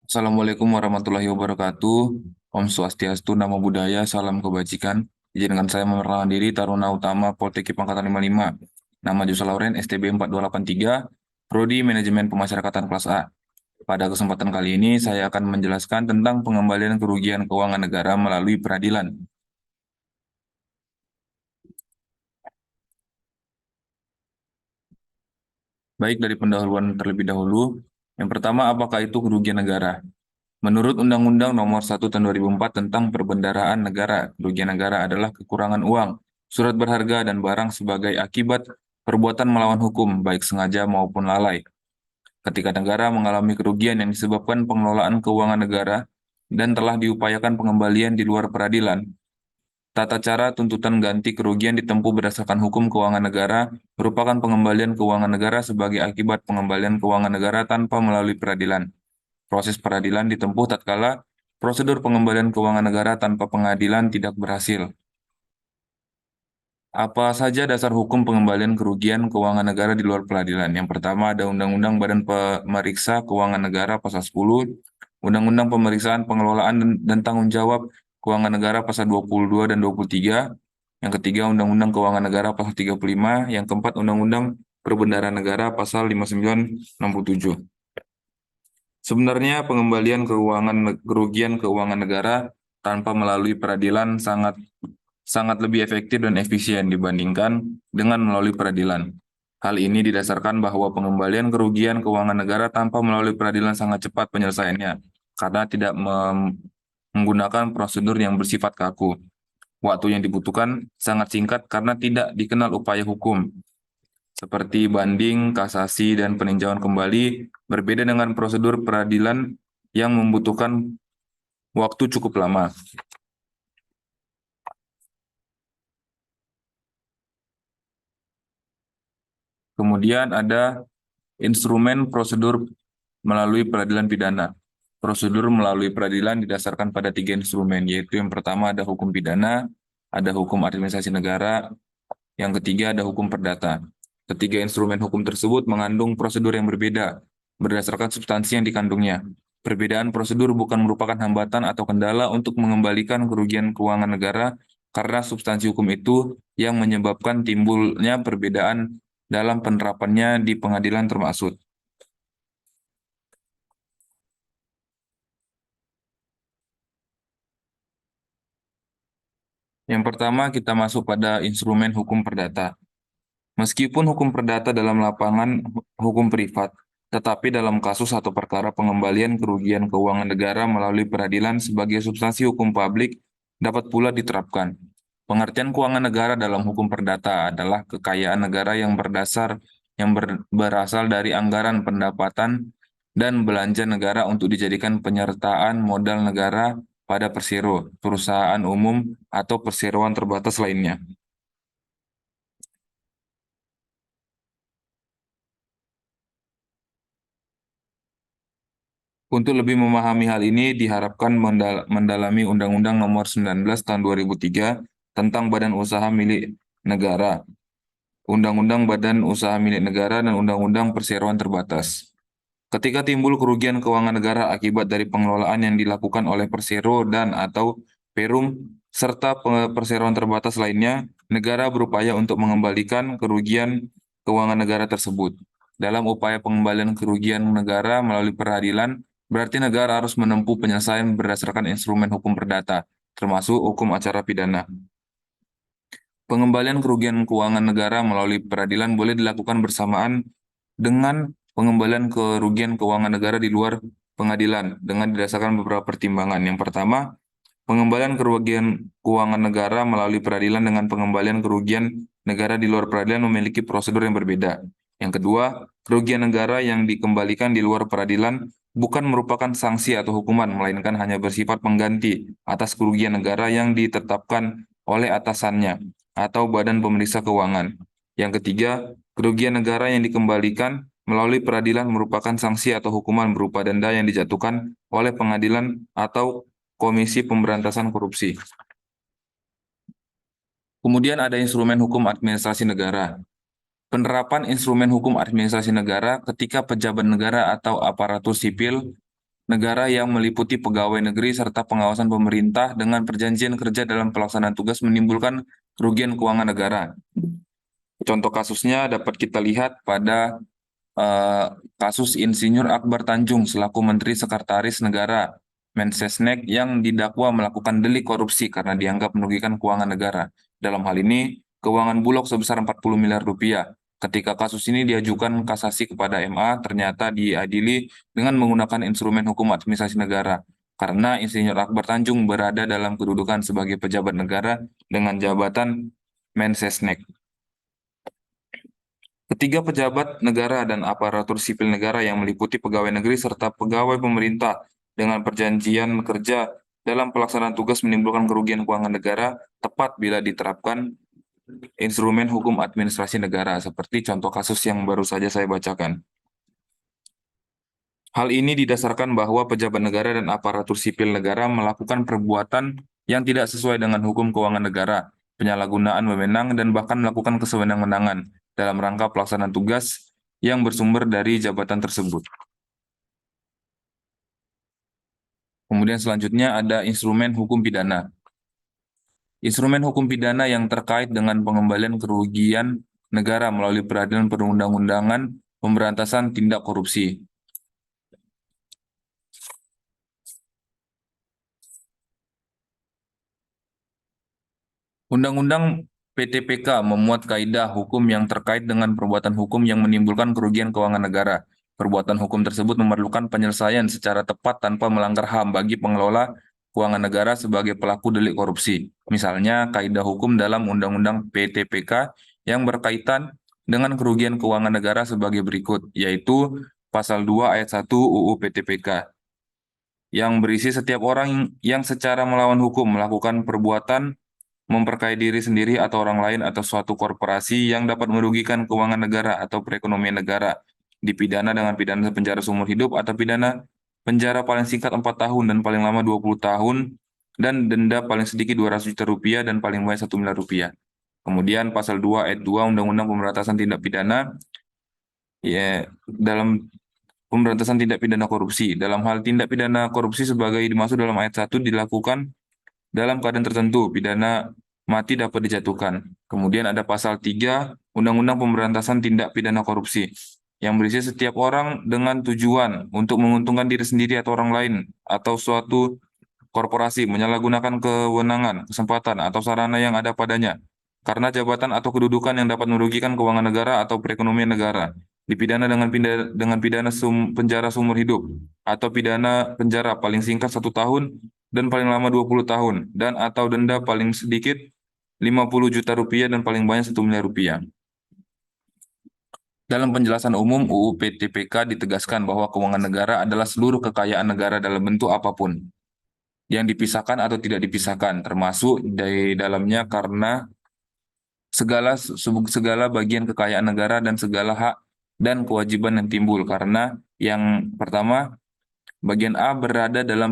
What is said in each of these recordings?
Assalamualaikum warahmatullahi wabarakatuh. Om Swastiastu, Namo Buddhaya, Salam Kebajikan. Izinkan saya memperkenalkan diri, Taruna Utama Poltekip Angkatan 55. Nama Jusa Lauren, STB 4283, Prodi Manajemen Pemasyarakatan Kelas A. Pada kesempatan kali ini, saya akan menjelaskan tentang pengembalian kerugian keuangan negara melalui peradilan. Baik, dari pendahuluan terlebih dahulu. Yang pertama, apakah itu kerugian negara? Menurut Undang-Undang Nomor 1 Tahun 2004 tentang Perbendaharaan Negara, kerugian negara adalah kekurangan uang, surat berharga, dan barang sebagai akibat perbuatan melawan hukum, baik sengaja maupun lalai. Ketika negara mengalami kerugian yang disebabkan pengelolaan keuangan negara dan telah diupayakan pengembalian di luar peradilan, tata cara tuntutan ganti kerugian ditempuh berdasarkan hukum keuangan negara merupakan pengembalian keuangan negara sebagai akibat pengembalian keuangan negara tanpa melalui peradilan. Proses peradilan ditempuh tatkala prosedur pengembalian keuangan negara tanpa pengadilan tidak berhasil. Apa saja dasar hukum pengembalian kerugian keuangan negara di luar peradilan? Yang pertama ada Undang-Undang Badan Pemeriksa Keuangan Negara Pasal 10, Undang-Undang Pemeriksaan Pengelolaan dan Tanggung Jawab Keuangan Negara Pasal 22 dan 23, yang ketiga Undang-Undang Keuangan Negara Pasal 35, yang keempat Undang-Undang Perbendaharaan Negara Pasal 59, 67. Sebenarnya pengembalian kerugian keuangan negara tanpa melalui peradilan sangat sangat lebih efektif dan efisien dibandingkan dengan melalui peradilan. Hal ini didasarkan bahwa pengembalian kerugian keuangan negara tanpa melalui peradilan sangat cepat penyelesaiannya karena tidak menggunakan prosedur yang bersifat kaku. Waktu yang dibutuhkan sangat singkat karena tidak dikenal upaya hukum seperti banding, kasasi, dan peninjauan kembali, berbeda dengan prosedur peradilan yang membutuhkan waktu cukup lama. Kemudian ada instrumen prosedur melalui peradilan pidana. Prosedur melalui peradilan didasarkan pada tiga instrumen, yaitu yang pertama ada hukum pidana, ada hukum administrasi negara, yang ketiga ada hukum perdata. Ketiga instrumen hukum tersebut mengandung prosedur yang berbeda berdasarkan substansi yang dikandungnya. Perbedaan prosedur bukan merupakan hambatan atau kendala untuk mengembalikan kerugian keuangan negara karena substansi hukum itu yang menyebabkan timbulnya perbedaan dalam penerapannya di pengadilan termaksud. Yang pertama kita masuk pada instrumen hukum perdata. Meskipun hukum perdata dalam lapangan hukum privat, tetapi dalam kasus atau perkara pengembalian kerugian keuangan negara melalui peradilan sebagai substansi hukum publik dapat pula diterapkan. Pengertian keuangan negara dalam hukum perdata adalah kekayaan negara yang berasal dari anggaran pendapatan dan belanja negara untuk dijadikan penyertaan modal negara pada persero, perusahaan umum, atau perseroan terbatas lainnya. Untuk lebih memahami hal ini, diharapkan mendalami Undang-Undang Nomor 19 Tahun 2003 tentang Badan Usaha Milik Negara, Undang-Undang Badan Usaha Milik Negara, dan Undang-Undang Perseroan Terbatas. Ketika timbul kerugian keuangan negara akibat dari pengelolaan yang dilakukan oleh persero dan atau perum serta perseroan terbatas lainnya, negara berupaya untuk mengembalikan kerugian keuangan negara tersebut. Dalam upaya pengembalian kerugian negara melalui peradilan, berarti negara harus menempuh penyelesaian berdasarkan instrumen hukum perdata, termasuk hukum acara pidana. Pengembalian kerugian keuangan negara melalui peradilan boleh dilakukan bersamaan dengan pengembalian kerugian keuangan negara di luar pengadilan dengan didasarkan beberapa pertimbangan. Yang pertama, pengembalian kerugian keuangan negara melalui peradilan dengan pengembalian kerugian negara di luar peradilan memiliki prosedur yang berbeda. Yang kedua, kerugian negara yang dikembalikan di luar peradilan bukan merupakan sanksi atau hukuman, melainkan hanya bersifat pengganti atas kerugian negara yang ditetapkan oleh atasannya atau badan pemeriksa keuangan. Yang ketiga, kerugian negara yang dikembalikan melalui peradilan merupakan sanksi atau hukuman berupa denda yang dijatuhkan oleh pengadilan atau Komisi Pemberantasan Korupsi. Kemudian ada instrumen hukum administrasi negara. Penerapan instrumen hukum administrasi negara ketika pejabat negara atau aparatur sipil negara yang meliputi pegawai negeri serta pengawasan pemerintah dengan perjanjian kerja dalam pelaksanaan tugas menimbulkan kerugian keuangan negara. Contoh kasusnya dapat kita lihat pada eh, kasus Insinyur Akbar Tanjung selaku Menteri Sekretaris Negara Mensesnek yang didakwa melakukan delik korupsi karena dianggap merugikan keuangan negara. Dalam hal ini, keuangan Bulog sebesar 40 miliar rupiah. Ketika kasus ini diajukan kasasi kepada MA, ternyata diadili dengan menggunakan instrumen hukum administrasi negara. Karena Insinyur Akbar Tanjung berada dalam kedudukan sebagai pejabat negara dengan jabatan Mensesnek. Ketiga pejabat negara dan aparatur sipil negara yang meliputi pegawai negeri serta pegawai pemerintah dengan perjanjian kerja dalam pelaksanaan tugas menimbulkan kerugian keuangan negara tepat bila diterapkan instrumen hukum administrasi negara seperti contoh kasus yang baru saja saya bacakan. Hal ini didasarkan bahwa pejabat negara dan aparatur sipil negara melakukan perbuatan yang tidak sesuai dengan hukum keuangan negara, penyalahgunaan wewenang, dan bahkan melakukan kesewenang-wenangan dalam rangka pelaksanaan tugas yang bersumber dari jabatan tersebut. Kemudian selanjutnya ada instrumen hukum pidana. Instrumen hukum pidana yang terkait dengan pengembalian kerugian negara melalui peradilan perundang-undangan pemberantasan tindak korupsi. Undang-Undang PTPK memuat kaidah hukum yang terkait dengan perbuatan hukum yang menimbulkan kerugian keuangan negara. Perbuatan hukum tersebut memerlukan penyelesaian secara tepat tanpa melanggar HAM bagi pengelola keuangan negara sebagai pelaku delik korupsi. Misalnya, kaidah hukum dalam Undang-Undang PTPK yang berkaitan dengan kerugian keuangan negara sebagai berikut, yaitu Pasal 2 Ayat 1 UU PTPK, yang berisi setiap orang yang secara melawan hukum melakukan perbuatan memperkaya diri sendiri atau orang lain atau suatu korporasi yang dapat merugikan keuangan negara atau perekonomian negara, dipidana dengan pidana penjara seumur hidup atau pidana penjara paling singkat 4 tahun dan paling lama 20 tahun, dan denda paling sedikit 200 juta rupiah dan paling banyak 1 miliar rupiah. Kemudian pasal 2 ayat 2 Undang-Undang Pemberantasan Tindak Pidana, ya, dalam pemberantasan tindak pidana korupsi. Dalam hal tindak pidana korupsi sebagai dimaksud dalam ayat 1 dilakukan dalam keadaan tertentu, pidana mati dapat dijatuhkan. Kemudian ada pasal 3 Undang-Undang Pemberantasan Tindak Pidana Korupsi yang berisi setiap orang dengan tujuan untuk menguntungkan diri sendiri atau orang lain atau suatu korporasi menyalahgunakan kewenangan, kesempatan, atau sarana yang ada padanya karena jabatan atau kedudukan yang dapat merugikan keuangan negara atau perekonomian negara, dipidana dengan pidana penjara seumur hidup atau pidana penjara paling singkat 1 tahun dan paling lama 20 tahun, dan atau denda paling sedikit 50 juta rupiah dan paling banyak 1 miliar rupiah. Dalam penjelasan umum, UU PTPK ditegaskan bahwa keuangan negara adalah seluruh kekayaan negara dalam bentuk apapun, yang dipisahkan atau tidak dipisahkan, termasuk di dalamnya karena segala bagian kekayaan negara dan segala hak dan kewajiban yang timbul. Karena yang pertama, bagian A berada dalam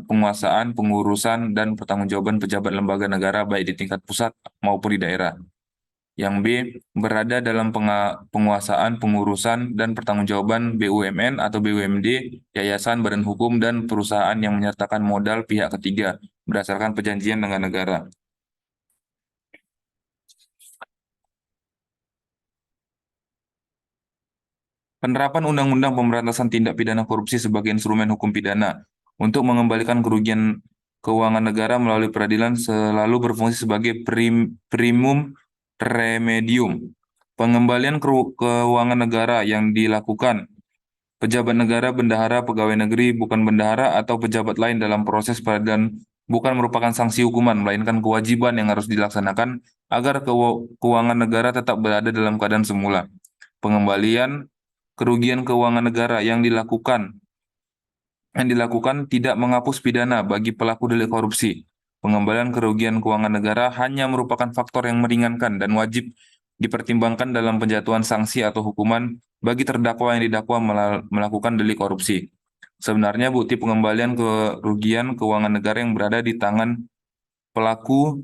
penguasaan, pengurusan, dan pertanggungjawaban pejabat lembaga negara baik di tingkat pusat maupun di daerah. Yang B berada dalam penguasaan, pengurusan, dan pertanggungjawaban BUMN atau BUMD, yayasan, badan hukum, dan perusahaan yang menyertakan modal pihak ketiga berdasarkan perjanjian dengan negara. Penerapan Undang-Undang Pemberantasan Tindak Pidana Korupsi sebagai instrumen hukum pidana untuk mengembalikan kerugian keuangan negara melalui peradilan selalu berfungsi sebagai primum remedium. Pengembalian keuangan negara yang dilakukan pejabat negara, bendahara, pegawai negeri, bukan bendahara, atau pejabat lain dalam proses peradilan bukan merupakan sanksi hukuman, melainkan kewajiban yang harus dilaksanakan agar keuangan negara tetap berada dalam keadaan semula. Pengembalian kerugian keuangan negara yang dilakukan tidak menghapus pidana bagi pelaku delik korupsi. Pengembalian kerugian keuangan negara hanya merupakan faktor yang meringankan dan wajib dipertimbangkan dalam penjatuhan sanksi atau hukuman bagi terdakwa yang didakwa melakukan delik korupsi. Sebenarnya bukti pengembalian kerugian keuangan negara yang berada di tangan pelaku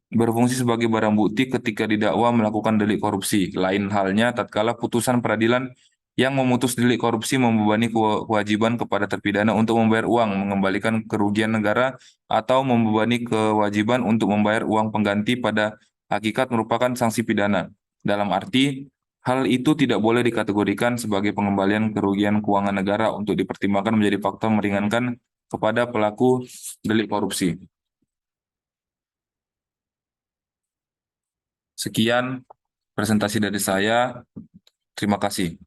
berfungsi sebagai barang bukti ketika didakwa melakukan delik korupsi. Lain halnya tatkala putusan peradilan Yang memutus delik korupsi membebani kewajiban kepada terpidana untuk membayar uang, mengembalikan kerugian negara, atau membebani kewajiban untuk membayar uang pengganti pada hakikat merupakan sanksi pidana. Dalam arti, hal itu tidak boleh dikategorikan sebagai pengembalian kerugian keuangan negara untuk dipertimbangkan menjadi faktor meringankan kepada pelaku delik korupsi. Sekian presentasi dari saya. Terima kasih.